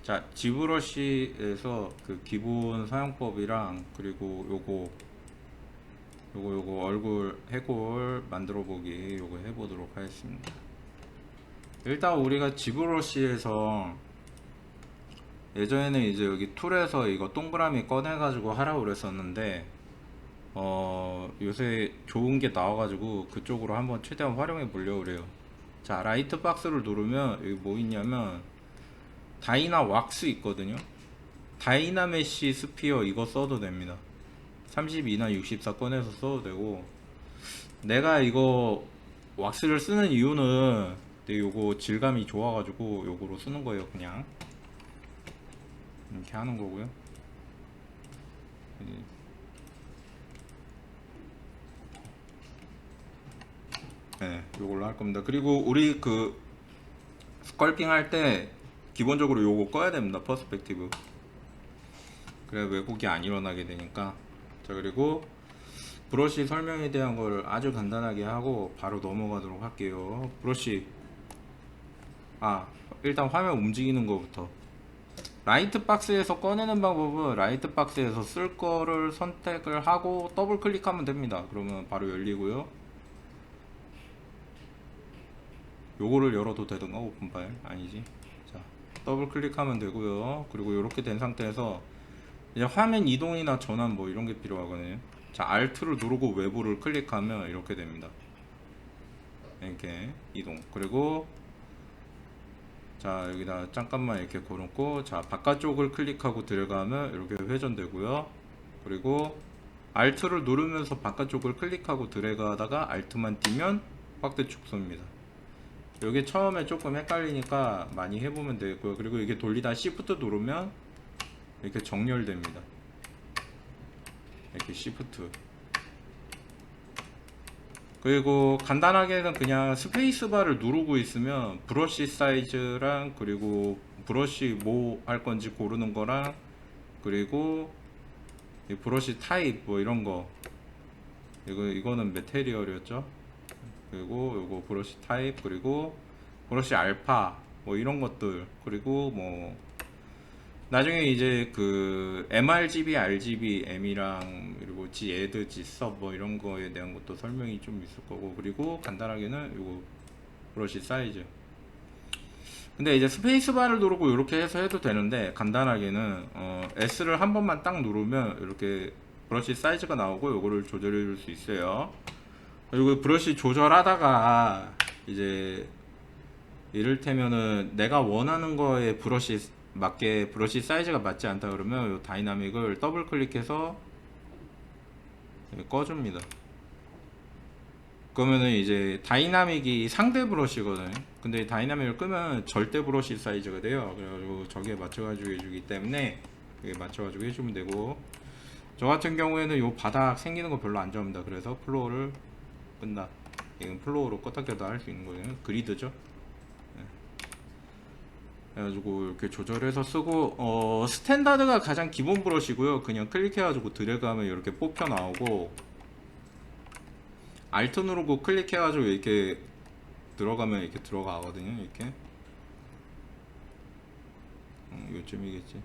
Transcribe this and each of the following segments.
자, 지브러시에서 그 기본 사용법이랑 그리고 요거 얼굴 해골 만들어 보기 요거 해보도록 하겠습니다. 일단 우리가 지브러시에서 예전에는 이제 여기 툴에서 이거 동그라미 꺼내가지고 하라고 그랬었는데 요새 좋은 게 나와가지고 그쪽으로 한번 최대한 활용해 보려고 그래요. 자, 라이트 박스를 누르면 여기 뭐 있냐면 다이나 왁스 있거든요. 다이나 메쉬 스피어 이거 써도 됩니다. 32나 64 꺼내서 써도 되고, 내가 이거 왁스를 쓰는 이유는 요거 질감이 좋아가지고 요거로 쓰는 거예요. 그냥 이렇게 하는 거고요. 네, 요걸로 할 겁니다. 그리고 우리 그 스컬핑 할 때 기본적으로 요거 꺼야 됩니다. 퍼스펙티브. 그래야 왜곡이 안 일어나게 되니까. 자, 그리고 브러쉬 설명에 대한 거를 아주 간단하게 하고 바로 넘어가도록 할게요. 브러쉬, 일단 화면 움직이는 거부터. 라이트 박스에서 꺼내는 방법은 라이트 박스에서 쓸 거를 선택을 하고 더블 클릭하면 됩니다. 그러면 바로 열리고요. 요거를 열어도 되던가, 오픈 파일 아니지. 자, 더블 클릭하면 되고요. 그리고 이렇게 된 상태에서 이제 화면 이동이나 전환 뭐 이런 게 필요하거든요. 자, Alt를 누르고 외부를 클릭하면 이렇게 됩니다. 이렇게 이동. 그리고 자, 여기다 잠깐만 이렇게 걸었고, 자, 바깥쪽을 클릭하고 들어가면 이렇게 회전되고요. 그리고 Alt를 누르면서 바깥쪽을 클릭하고 들어가다가 Alt만 띄면 확대 축소입니다. 이게 처음에 조금 헷갈리니까 많이 해보면 되겠고요. 그리고 이게 돌리다 Shift 누르면 이렇게 정렬됩니다. 이렇게 Shift. 그리고 간단하게는 그냥 스페이스바를 누르고 있으면 브러쉬 사이즈랑 그리고 브러쉬 뭐 할 건지 고르는 거랑 그리고 이 브러쉬 타입 뭐 이런 거, 이거는 메테리얼이었죠. 그리고 요거 브러쉬 타입, 그리고 브러쉬 알파 뭐 이런 것들, 그리고 뭐 나중에 이제 그 mRGB, RGB, M이랑 그리고 G-Add, G-Sub 뭐 이런 거에 대한 것도 설명이 좀 있을 거고, 그리고 간단하게는 요거 브러쉬 사이즈. 근데 이제 스페이스바를 누르고 이렇게 해서 해도 되는데, 간단하게는 S를 한 번만 딱 누르면 이렇게 브러쉬 사이즈가 나오고 요거를 조절해 줄 수 있어요. 그리고 브러쉬 조절하다가 이제 이를테면은 내가 원하는 거에 브러쉬 맞게 브러쉬 사이즈가 맞지 않다 그러면 요 다이나믹을 더블 클릭해서 꺼줍니다. 그러면은 이제 다이나믹이 상대 브러쉬거든요. 근데 다이나믹을 끄면 절대 브러쉬 사이즈가 돼요. 그래가지고 저기에 맞춰가지고 해주기 때문에 맞춰가지고 해주면 되고, 저 같은 경우에는 요 바닥 생기는 거 별로 안 좋아합니다. 그래서 플로어를 끈다. 이건 플로어로 껐다 켰다 할 수 있는 거예요. 그리드죠. 그래가지고 이렇게 조절해서 쓰고, 스탠다드가 가장 기본 브러쉬고요. 그냥 클릭해가지고 드래그하면 이렇게 뽑혀 나오고, Alt 누르고 클릭해가지고 이렇게 들어가면 이렇게 들어가거든요. 이렇게 요쯤이겠지.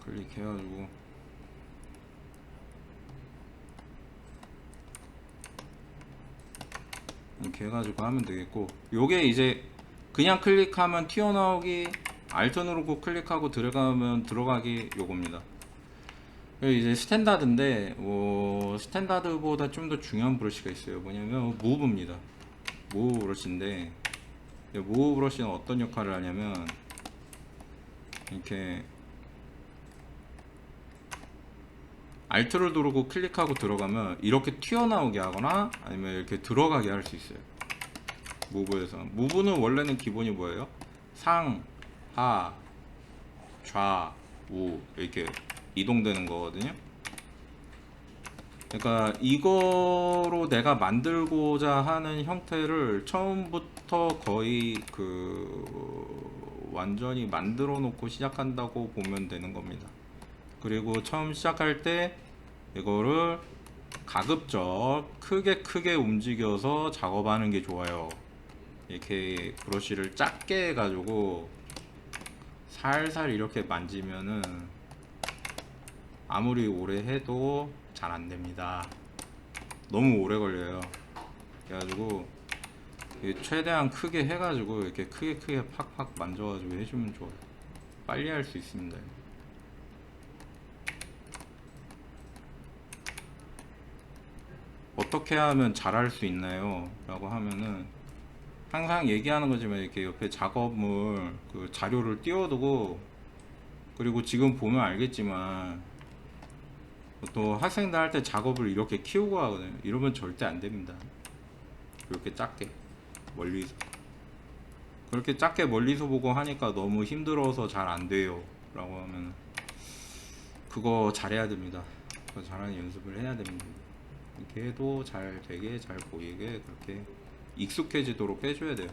클릭해가지고 이렇게 해가지고 하면 되겠고, 요게 이제 그냥 클릭하면 튀어나오기, Alt 누르고 클릭하고 들어가면 들어가기, 요겁니다. 이제 스탠다드인데 스탠다드보다 좀 더 중요한 브러쉬가 있어요. 뭐냐면 무브입니다. 무브 브러쉬인데, 무브 브러쉬는 어떤 역할을 하냐면 이렇게 Alt를 누르고 클릭하고 들어가면 이렇게 튀어나오게 하거나 아니면 이렇게 들어가게 할 수 있어요. 무브에서. 무브는 원래는 기본이 뭐예요? 상, 하, 좌, 우 이렇게 이동되는 거거든요. 그러니까 이거로 내가 만들고자 하는 형태를 처음부터 거의 완전히 만들어 놓고 시작한다고 보면 되는 겁니다. 그리고 처음 시작할 때 이거를 가급적 크게 움직여서 작업하는 게 좋아요. 이렇게 브러쉬를 작게 해가지고 살살 이렇게 만지면은 아무리 오래 해도 잘 안됩니다. 너무 오래 걸려요. 그래가지고 최대한 크게 해가지고 이렇게 크게 팍팍 만져가지고 해주면 좋아요. 빨리 할 수 있습니다. 어떻게 하면 잘할 수 있나요? 라고 하면은 항상 얘기하는 거지만 이렇게 옆에 작업물 그 자료를 띄워두고, 그리고 지금 보면 알겠지만 또 학생들 할 때 작업을 이렇게 키우고 하거든요. 이러면 절대 안 됩니다. 이렇게 작게 멀리서, 그렇게 작게 멀리서 보고 하니까 너무 힘들어서 잘 안 돼요 라고 하면 그거 잘해야 됩니다. 그거 잘하는 연습을 해야 됩니다. 이렇게 해도 잘 되게 잘 보이게 그렇게 익숙해지도록 해줘야 돼요.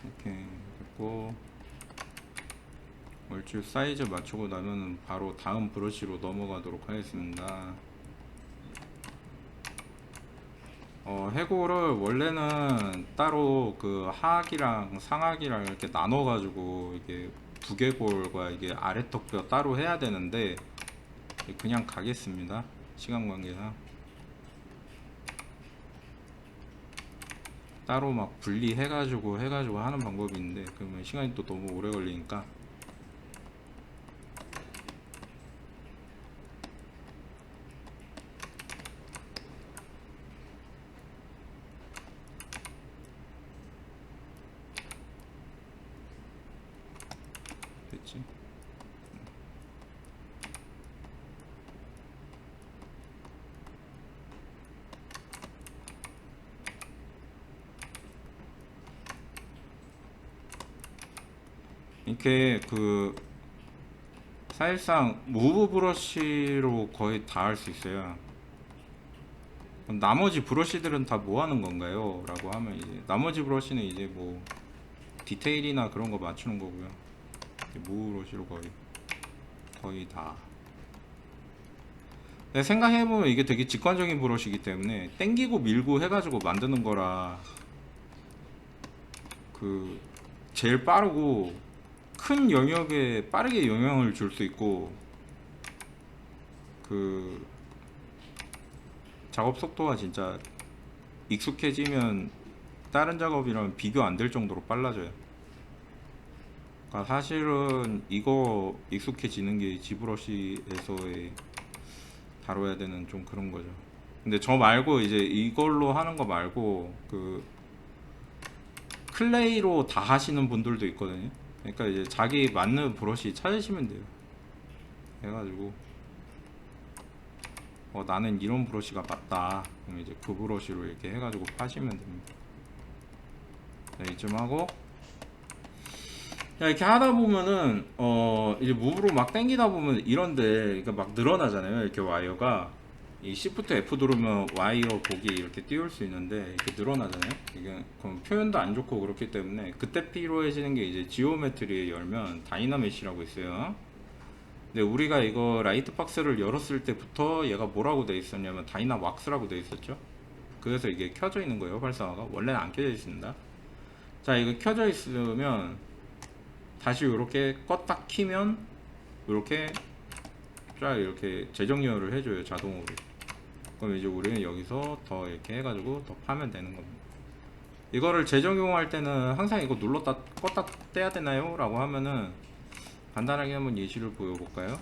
이렇게 됐고, 얼추 사이즈 맞추고 나면 바로 다음 브러쉬로 넘어가도록 하겠습니다. 해골을 원래는 따로 그 하악이랑 상악이랑 이렇게 나눠 가지고 이게 두개골과 이게 아래턱뼈 따로 해야 되는데 그냥 가겠습니다. 시간 관계상 따로 막 분리해 가지고 하는 방법이 있는데 그러면 시간이 또 너무 오래 걸리니까 됐지. 이렇게 그 사실상 무브 브러쉬로 거의 다 할 수 있어요. 그럼 나머지 브러쉬들은 다 뭐 하는 건가요? 라고 하면 이제 나머지 브러쉬는 이제 뭐 디테일이나 그런 거 맞추는 거고요. 무브 브러쉬로 거의 다. 생각해보면 이게 되게 직관적인 브러쉬이기 때문에 땡기고 밀고 해가지고 만드는 거라 그 제일 빠르고 큰 영역에 빠르게 영향을 줄 수 있고 그 작업 속도가 진짜 익숙해지면 다른 작업이랑 비교 안 될 정도로 빨라져요. 그러니까 사실은 이거 익숙해지는 게 지브러쉬에서의 다뤄야 되는 좀 그런 거죠. 근데 저 말고 이제 이걸로 하는 거 말고 그 클레이로 다 하시는 분들도 있거든요. 그러니까 이제 자기 맞는 브러쉬 찾으시면 돼요. 해가지고 나는 이런 브러쉬가 맞다. 그럼 이제 그 브러쉬로 이렇게 해가지고 파시면 됩니다. 자, 이쯤 하고 자, 이렇게 하다 보면은 이제 무브로 막 당기다 보면 이런데 그러니까 막 늘어나잖아요. 이렇게 와이어가 이 Shift F 누르면 와이어 곡이 이렇게 띄울 수 있는데 이렇게 늘어나잖아요. 이게 그럼 표현도 안 좋고 그렇기 때문에 그때 필요해지는 게 이제 지오메트리에 열면 다이나메시라고 있어요. 근데 우리가 이거 라이트박스를 열었을 때부터 얘가 뭐라고 돼 있었냐면 다이나왁스라고 돼 있었죠. 그래서 이게 켜져 있는 거예요. 활성화가 원래는 안 켜져 있습니다. 자, 이거 켜져 있으면 다시 이렇게 껐다 키면 이렇게 쫙 이렇게 재정렬을 해줘요, 자동으로. 그럼 이제 우리는 여기서 더 이렇게 해가지고 더 파면 되는 겁니다. 이거를 재정용할 때는 항상 이거 눌렀다 껐다 떼야 되나요? 라고 하면은 간단하게 한번 예시를 보여볼까요?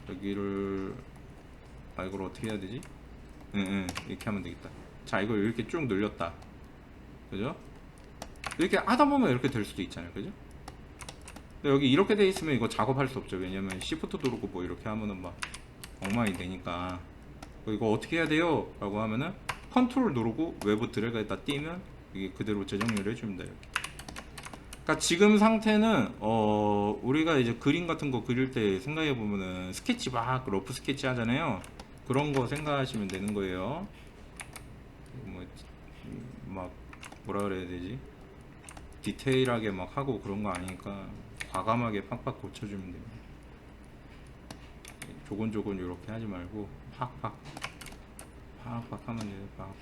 여기를 이걸 어떻게 해야 되지? 이렇게 하면 되겠다. 자, 이걸 이렇게 쭉 늘렸다, 그죠? 이렇게 하다 보면 이렇게 될 수도 있잖아요, 그죠? 근데 여기 이렇게 돼 있으면 이거 작업할 수 없죠. 왜냐면 Shift 누르고 뭐 이렇게 하면은 막 엉망이 되니까. 이거 어떻게 해야 돼요? 라고 하면은 컨트롤 누르고 외부 드래그에다 띄면 이게 그대로 재정렬 해줍니다. 이렇게. 그러니까 지금 상태는 우리가 이제 그림 같은 거 그릴 때 생각해 보면은 스케치 막 러프 스케치 하잖아요. 그런 거 생각하시면 되는 거예요. 막 뭐라 그래야 되지? 디테일하게 막 하고 그런 거 아니니까 과감하게 팍팍 고쳐주면 됩니다. 조곤조곤 이렇게 하지 말고 팍팍 하면 돼요. 팍팍.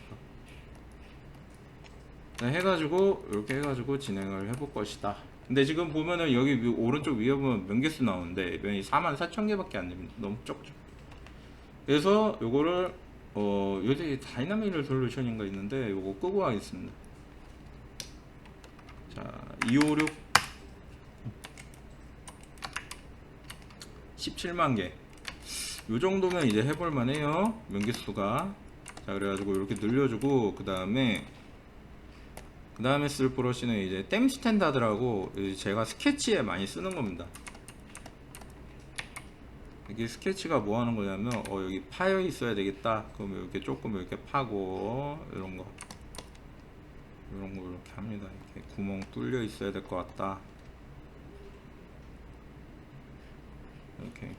네, 해가지고 이렇게 해가지고 진행을 해볼 것이다. 근데 지금 보면은 여기 오른쪽 위에 보면 명개수 나오는데 44,000개밖에 안 됩니다. 너무 적죠. 그래서 요거를 요새 다이나믹 레솔루션인가 있는데 요거 끄고 하겠습니다. 자, 256 17만 개. 요 정도면 이제 해볼만 해요. 명개수가. 자, 그래가지고 이렇게 늘려주고, 그 다음에 쓸 브러쉬는 이제 댐 스탠다드라고 제가 스케치에 많이 쓰는 겁니다. 이게 스케치가 뭐 하는 거냐면, 여기 파여 있어야 되겠다. 그럼 이렇게 조금 이렇게 파고, 이런 거 이렇게 합니다. 이렇게 구멍 뚫려 있어야 될 것 같다. 이렇게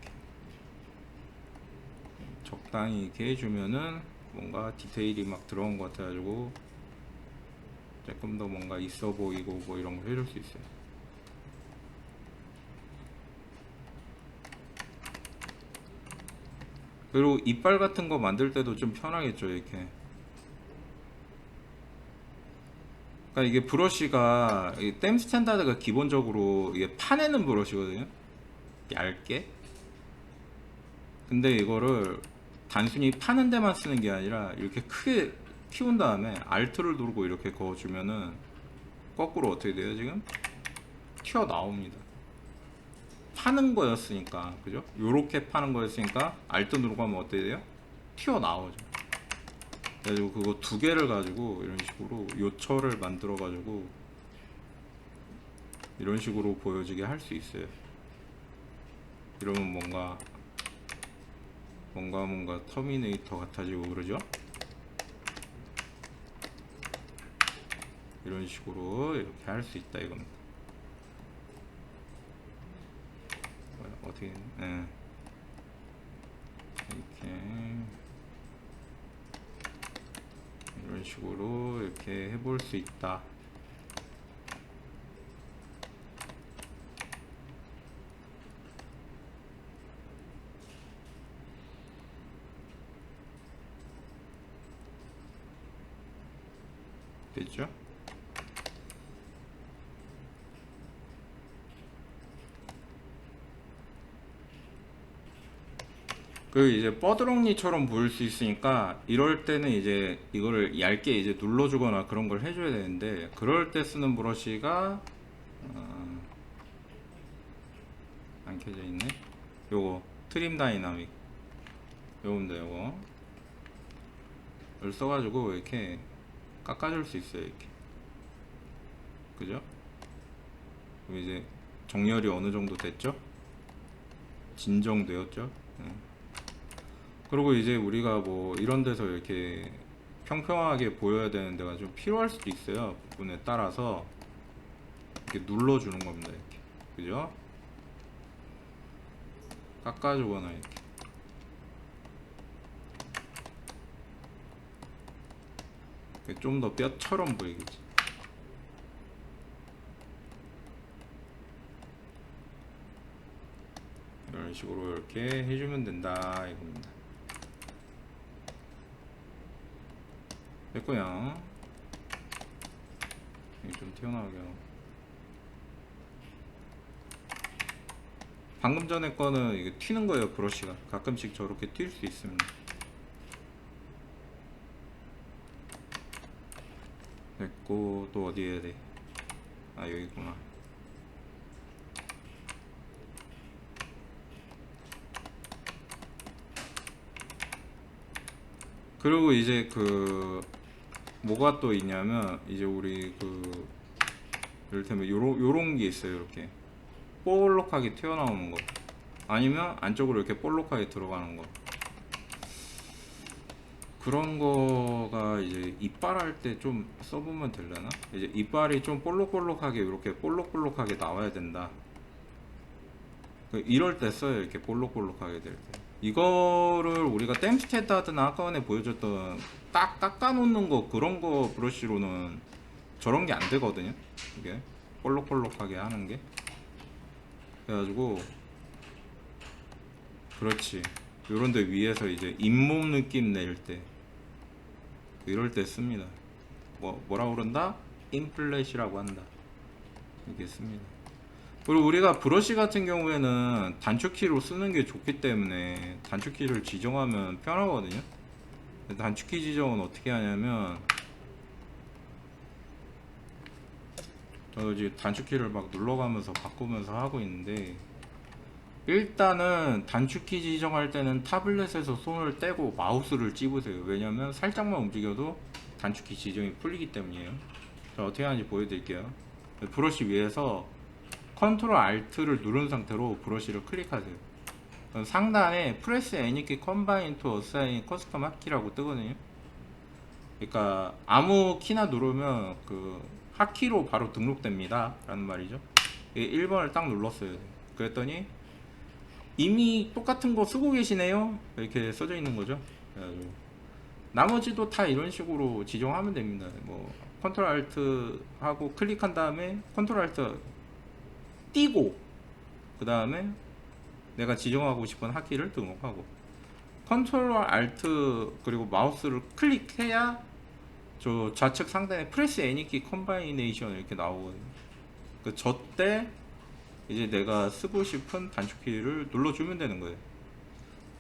적당히 이렇게 해주면은 뭔가 디테일이 막 들어온 것 같아가지고 조금 더 뭔가 있어 보이고 뭐 이런 거 해줄 수 있어요. 그리고 이빨 같은 거 만들 때도 좀 편하겠죠, 이렇게. 그러니까 이게 브러쉬가 댐 스탠다드가 기본적으로 이게 파내는 브러쉬거든요. 얇게. 근데 이거를 단순히 파는 데만 쓰는 게 아니라 이렇게 크게 키운 다음에 Alt를 누르고 이렇게 그어주면은 거꾸로 어떻게 돼요? 지금 튀어나옵니다. 파는 거였으니까, 그죠? 요렇게 파는 거였으니까 Alt 누르고 하면 어떻게 돼요? 튀어나오죠. 그래가지고 그거 두 개를 가지고 이런 식으로 요철을 만들어 가지고 이런 식으로 보여지게 할 수 있어요. 이러면 뭔가 터미네이터 같아지고 그러죠. 이런 식으로 이렇게 할 수 있다 이겁니다. 어떻게 이렇게 이런 식으로 이렇게 해볼 수 있다. 됐죠? 그 이제 뻐드렁니처럼 보일 수 있으니까 이럴 때는 이제 이거를 얇게 이제 눌러주거나 그런 걸 해줘야 되는데, 그럴 때 쓰는 브러쉬가 안 켜져 있네. 요거 트림 다이나믹 요겁니다. 요거 이걸 써가지고 이렇게 깎아줄 수 있어요. 이렇게, 그죠? 그럼 이제 정렬이 어느 정도 됐죠? 진정되었죠? 그리고 이제 우리가 뭐 이런 데서 이렇게 평평하게 보여야 되는 데가 좀 필요할 수도 있어요. 부분에 따라서 이렇게 눌러주는 겁니다. 이렇게, 그죠? 깎아주거나 이렇게 좀 더 뼈처럼 보이겠지. 이런 식으로 이렇게 해주면 된다 이겁니다. 됐고요. 여기 좀 튀어나오게. 방금 전에 거는 이게 튀는 거예요. 브러쉬가 가끔씩 저렇게 튈 수 있습니다. 됐고, 또 어디 해야 돼? 아, 여기구나. 그리고 이제 뭐가 또 있냐면, 이제 우리 이를테면 요런 게 있어요. 이렇게 볼록하게 튀어나오는 거, 아니면 안쪽으로 이렇게 볼록하게 들어가는 거. 그런 거가 이제 이빨 할 때 좀 써보면 되려나? 이제 이빨이 좀 볼록볼록하게 이렇게 볼록볼록하게 나와야 된다. 이럴 때 써요. 이렇게 볼록볼록하게 될 때. 이거를 우리가 댐 스탠다드나 아까 전에 보여줬던 딱 깎아놓는 거, 그런 거 브러쉬로는 저런 게 안 되거든요. 이게 볼록볼록하게 하는 게. 그래가지고 그렇지, 요런데 위에서 이제 잇몸 느낌 낼 때, 이럴 때 씁니다. 뭐라 그런다? 인플랫이라고 한다. 이게 씁니다. 그리고 우리가 브러쉬 같은 경우에는 단축키로 쓰는 게 좋기 때문에 단축키를 지정하면 편하거든요. 단축키 지정은 어떻게 하냐면, 저 이제 단축키를 막 눌러가면서 바꾸면서 하고 있는데, 일단은 단축키 지정할 때는 타블렛에서 손을 떼고 마우스를 찝으세요. 왜냐면 살짝만 움직여도 단축키 지정이 풀리기 때문이에요. 자, 어떻게 하는지 보여드릴게요. 브러쉬 위에서 컨트롤 Alt를 누른 상태로 브러쉬를 클릭하세요. 상단에 프레스 애니키 컴바인 투 어사인 커스텀 핫키라고 뜨거든요. 그러니까 아무 키나 누르면 그 핫키로 바로 등록됩니다 라는 말이죠. 1번을 딱 눌렀어요. 그랬더니 이미 똑같은 거 쓰고 계시네요 이렇게 써져 있는 거죠. 그래가지고 나머지도 다 이런 식으로 지정하면 됩니다. 뭐 컨트롤 알트 하고 클릭한 다음에 컨트롤 알트 띄고 그 다음에 내가 지정하고 싶은 핫키를 등록하고, 컨트롤 알트 그리고 마우스를 클릭해야 저 좌측 상단에 프레스 애니키 컴바이네이션 이렇게 나오거든요. 그 저때 이제 내가 쓰고 싶은 단축키를 눌러주면 되는 거예요.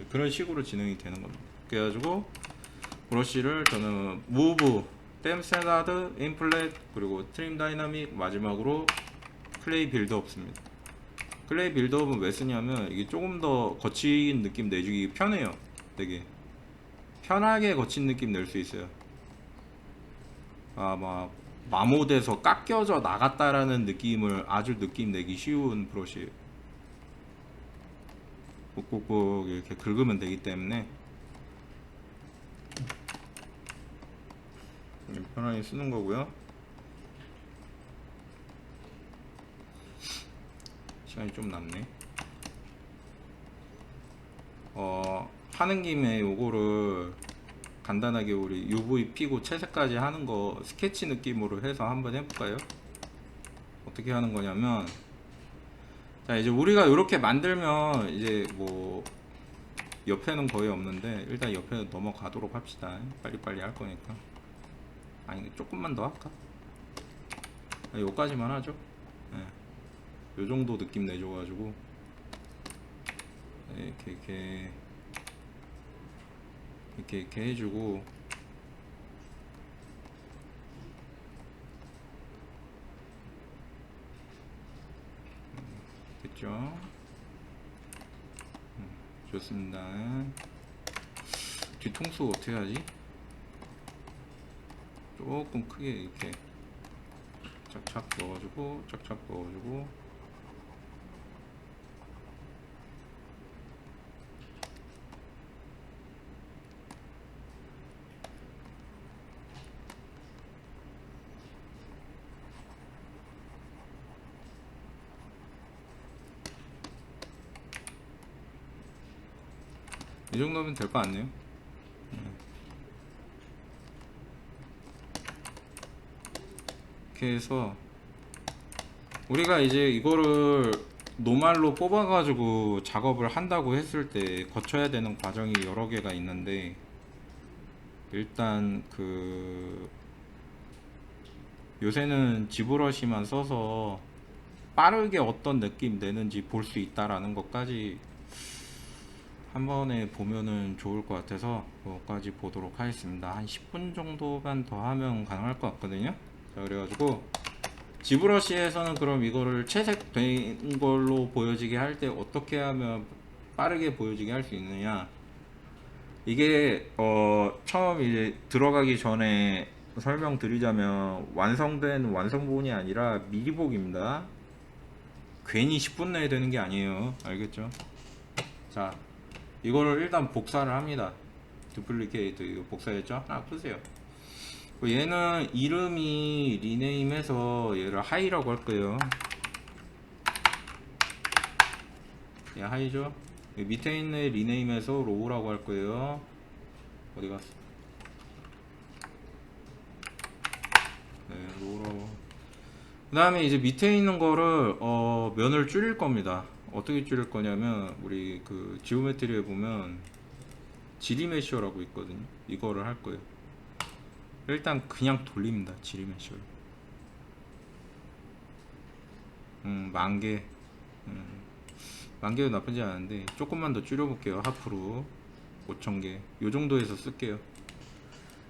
그런 식으로 진행이 되는 겁니다. 그래가지고 브러쉬를 저는 무브, 댐 스탠다드, 인플렛, 그리고 트림 다이나믹, 마지막으로 클레이 빌드업 씁니다. 클레이 빌드업은 왜 쓰냐면 이게 조금 더 거친 느낌 내주기 편해요. 되게 편하게 거친 느낌 낼 수 있어요. 막 마모돼서 깎여져 나갔다라는 느낌을 아주 느낌 내기 쉬운 브러쉬. 꾹꾹꾹 이렇게 긁으면 되기 때문에 편하게 쓰는 거고요. 시간이 좀 남네. 하는 김에 요거를 간단하게 우리 UV 피고 채색까지 하는 거 스케치 느낌으로 해서 한번 해볼까요? 어떻게 하는 거냐면, 자 이제 우리가 이렇게 만들면 이제 뭐 옆에는 거의 없는데 일단 옆에 넘어가도록 합시다. 빨리빨리 할 거니까. 아니 조금만 더 할까? 요까지만 하죠. 네. 요 정도 느낌 내줘가지고 이렇게 해주고, 됐죠? 좋습니다. 뒤통수 어떻게 하지? 조금 크게 이렇게 착착 넣어주고 착착 넣어주고, 이 정도면 될 거 같네요. 이렇게 해서 우리가 이제 이거를 노말로 뽑아 가지고 작업을 한다고 했을 때 거쳐야 되는 과정이 여러 개가 있는데, 일단 그 요새는 지브러시만 써서 빠르게 어떤 느낌 내는지 볼 수 있다라는 것까지 한 번에 보면은 좋을 것 같아서 그것까지 보도록 하겠습니다. 한 10분 정도만 더 하면 가능할 것 같거든요. 자, 그래가지고 지브러시에서는 그럼 이거를 채색된 걸로 보여지게 할 때 어떻게 하면 빠르게 보여지게 할 수 있느냐, 이게 처음 이제 들어가기 전에 설명드리자면 완성된 완성본이 아니라 미리복입니다. 괜히 10분 내에 되는 게 아니에요. 알겠죠? 자, 이거를 일단 복사를 합니다. 두플리케이트 이거 복사했죠? 하나 푸세요. 얘는 이름이 리네임해서 얘를 하이라고 할 거예요. 얘 하이죠? 밑에 있는 리네임해서 로우라고 할 거예요. 어디 갔어? 네, 로우로. 그 다음에 이제 밑에 있는 거를 면을 줄일 겁니다. 어떻게 줄일 거냐면 우리 그 지오메트리에 보면 지리 메셔라고 있거든요. 이거를 할 거예요. 일단 그냥 돌립니다. 지리 메셔를. 만개. 만개도 나쁘지 않은데 조금만 더 줄여볼게요. 하프로 5,000개 요 정도에서 쓸게요.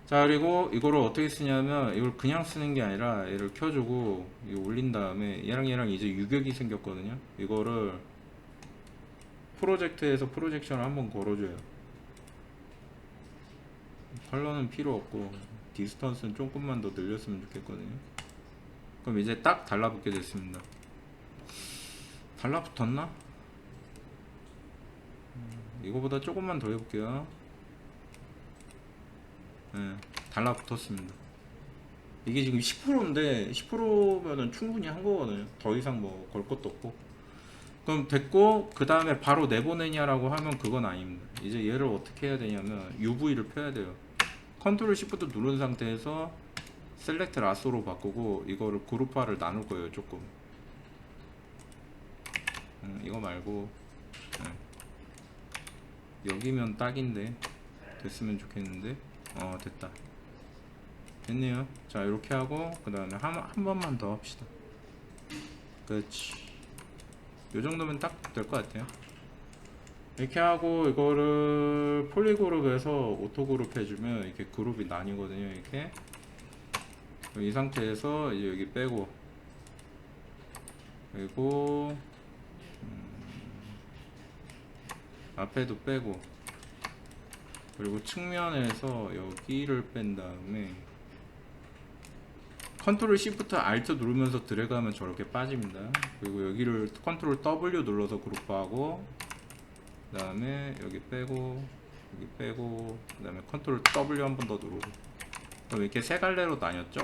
자, 그리고 이거를 어떻게 쓰냐면 이걸 그냥 쓰는 게 아니라 얘를 켜주고 이거 올린 다음에 얘랑 이제 유격이 생겼거든요. 이거를 프로젝트에서 프로젝션을 한번 걸어줘요. 컬러는 필요 없고 디스턴스는 조금만 더 늘렸으면 좋겠거든요. 그럼 이제 딱 달라붙게 됐습니다. 달라붙었나? 이거보다 조금만 더 해볼게요. 네, 달라붙었습니다. 이게 지금 10%인데 10%면은 충분히 한 거거든요. 더 이상 뭐 걸 것도 없고. 그럼 됐고, 그 다음에 바로 내보내냐라고 하면 그건 아닙니다. 이제 얘를 어떻게 해야 되냐면 UV를 펴야 돼요. 컨트롤 시프트 누른 상태에서 셀렉트 라소로 바꾸고 이거를 그룹화를 나눌 거예요. 조금 이거 말고 여기면 딱인데 됐으면 좋겠는데 됐다. 됐네요. 자, 이렇게 하고 그 다음에 한 번만 더 합시다. 그렇지. 요 정도면 딱 될 것 같아요. 이렇게 하고 이거를 폴리그룹에서 오토그룹 해주면 이렇게 그룹이 나뉘거든요. 이렇게 이 상태에서 이제 여기 빼고, 그리고 앞에도 빼고, 그리고 측면에서 여기를 뺀 다음에 컨트롤 시프트 알트 누르면서 드래그하면 저렇게 빠집니다. 그리고 여기를 컨트롤 W 눌러서 그룹화하고, 그 다음에 여기 빼고 여기 빼고, 그 다음에 컨트롤 W 한 번 더 누르고. 그럼 이렇게 세 갈래로 나뉘었죠?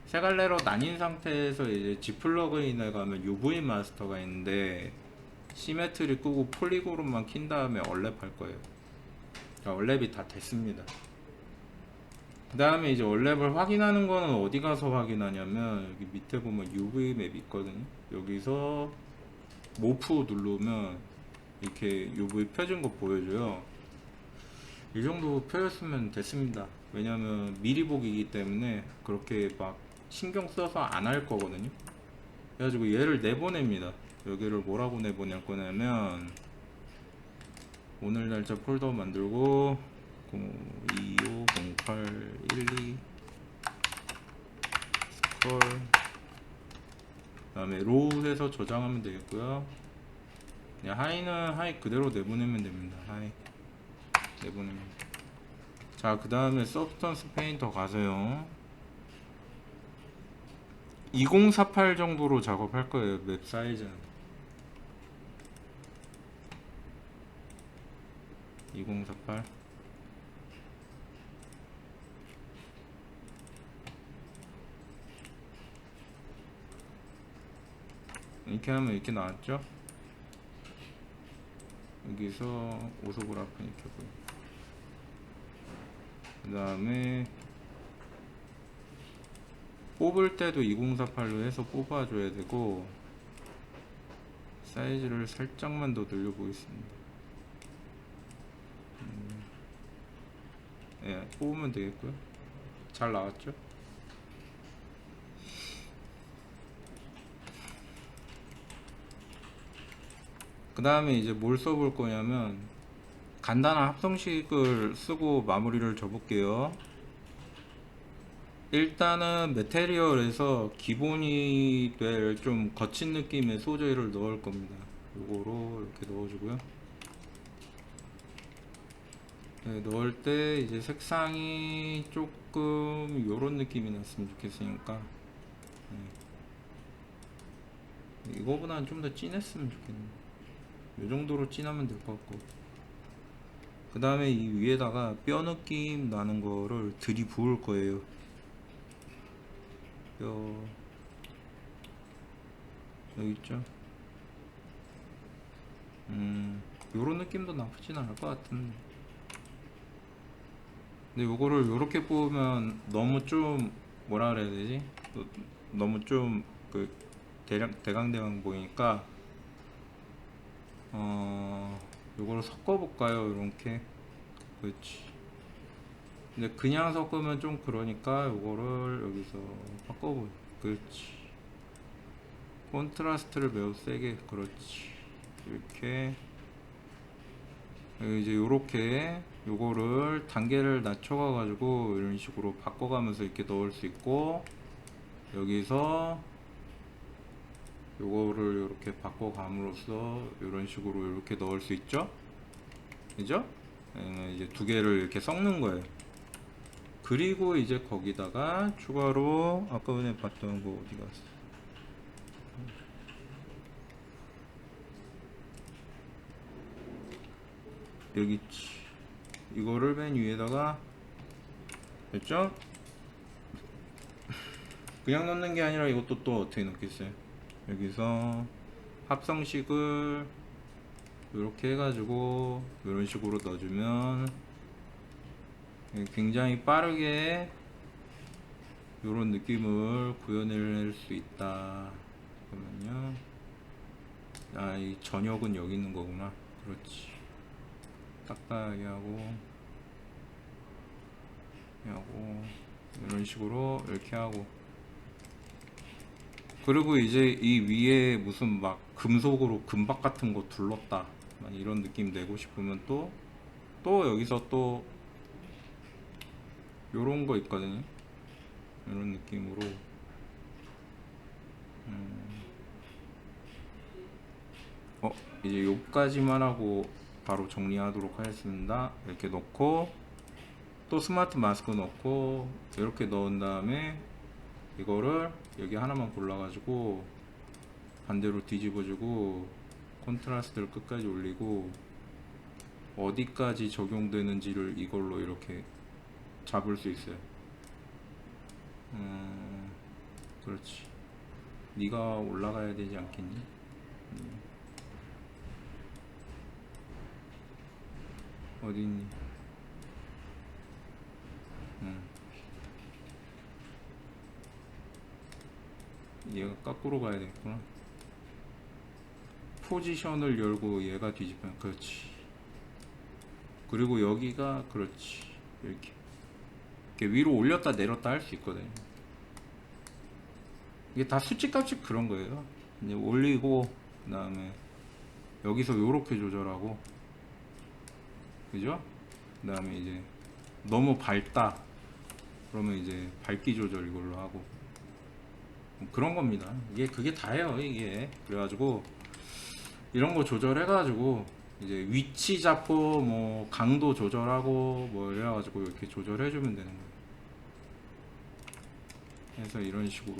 세 갈래로 나뉜 상태에서 이제 G 플러그인에 가면 UV 마스터가 있는데 시메트리 끄고 폴리그룹만 킨 다음에 얼랩 할 거예요. 자, 얼랩이 다 됐습니다. 그 다음에 이제 얼랩을 확인하는 거는 어디 가서 확인하냐면 여기 밑에 보면 UV 맵 있거든요. 여기서 모프 누르면 이렇게 UV 펴진 거 보여줘요. 이 정도 펴졌으면 됐습니다. 왜냐면 미리 보기이기 때문에 그렇게 막 신경 써서 안 할 거거든요. 그래가지고 얘를 내보냅니다. 여기를 뭐라고 내보낼 거냐면 오늘 날짜 폴더 만들고 02508112 스컬, 그 다음에 로우에서 저장하면 되겠고요. 그냥 하이는 하이 그대로 내보내면 됩니다. 하이 내보내면. 자, 그 다음에 서브스턴스 페인터 가세요. 2048 정도로 작업할 거예요. 맵 사이즈는 2048. 이렇게 하면 이렇게 나왔죠. 여기서 오소그래프 이렇게 보여. 그 다음에 뽑을 때도 2048로 해서 뽑아줘야 되고, 사이즈를 살짝만 더 늘려보겠습니다. 예, 뽑으면 되겠고요. 잘 나왔죠? 그 다음에 이제 뭘 써볼 거냐면 간단한 합성식을 쓰고 마무리를 줘볼게요. 일단은 메테리얼에서 기본이 될 좀 거친 느낌의 소재를 넣을 겁니다. 요거로 이렇게 넣어주고요. 네, 넣을 때 이제 색상이 조금 요런 느낌이 났으면 좋겠으니까 이거보다는 좀 더 진했으면 좋겠네요. 요 정도로 진하면 될 것 같고, 그 다음에 이 위에다가 뼈 느낌 나는 거를 들이부을 거예요. 뼈 여기 있죠. 요런 느낌도 나쁘진 않을 것 같은데, 근데 요거를 요렇게 뽑으면 너무 좀 뭐라 그래야 되지? 너무 좀 그 대강대강 보이니까 요걸 섞어볼까요? 이렇게. 그렇지. 근데 그냥 섞으면 좀 그러니까 요거를 여기서 바꿔보. 그렇지. 콘트라스트를 매우 세게. 그렇지. 이렇게. 이제 요렇게 요거를 단계를 낮춰가 가지고 이런 식으로 바꿔가면서 이렇게 넣을 수 있고, 여기서 요거를 이렇게 바꿔감으로써 이런 식으로 이렇게 넣을 수 있죠. 그죠? 이제 두 개를 이렇게 섞는 거예요. 그리고 이제 거기다가 추가로 아까 전에 봤던 거 어디 갔어? 여기 있지. 이거를 맨 위에다가, 됐죠? 그냥 넣는 게 아니라 이것도 또 어떻게 넣겠어요? 여기서 합성식을 이렇게 해가지고 이런 식으로 넣어주면 굉장히 빠르게 이런 느낌을 구현해낼 수 있다. 그러면요, 이 전역은 여기 있는 거구나. 그렇지. 딱딱하게 하고 이런 식으로 이렇게 하고, 그리고 이제 이 위에 무슨 막 금속으로 금박 같은 거 둘렀다, 막 이런 느낌 내고 싶으면 또 여기서 또 요런 거 있거든요. 이런 느낌으로 이제 요까지만 하고 바로 정리하도록 하겠습니다. 이렇게 넣고 또 스마트 마스크 넣고 이렇게 넣은 다음에 이거를 여기 하나만 골라가지고 반대로 뒤집어주고 콘트라스트를 끝까지 올리고 어디까지 적용되는지를 이걸로 이렇게 잡을 수 있어요. 그렇지. 네가 올라가야 되지 않겠니? 어디 있니? 얘가 거꾸로 가야 되겠구나. 포지션을 열고 얘가 뒤집으면, 그렇지. 그리고 여기가, 그렇지. 이렇게 위로 올렸다 내렸다 할 수 있거든요. 이게 다 수치값이 그런 거예요. 이제 올리고 그 다음에 여기서 요렇게 조절하고, 그죠? 그 다음에 이제 너무 밝다 그러면 이제 밝기 조절 이걸로 하고, 그런 겁니다. 이게 그게 다예요 이게. 그래가지고 이런 거 조절해가지고 이제 위치 잡고 뭐 강도 조절하고 뭐 이래가지고 이렇게 조절해주면 되는 거예요. 그래서 이런 식으로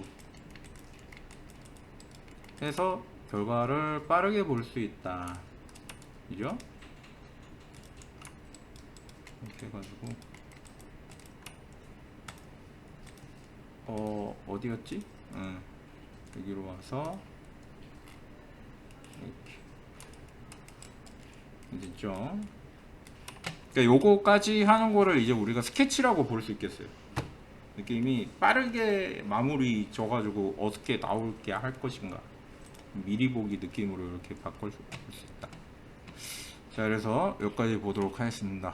해서 결과를 빠르게 볼 수 있다. 그죠? 이렇게 해가지고 어디였지? 여기로 와서 이렇게 됐죠? 그러니까 요거까지 하는 거를 이제 우리가 스케치라고 볼 수 있겠어요. 느낌이 빠르게 마무리 져가지고 어떻게 나올게 할 것인가, 미리 보기 느낌으로 이렇게 바꿀 수 있다. 자, 그래서 여기까지 보도록 하겠습니다.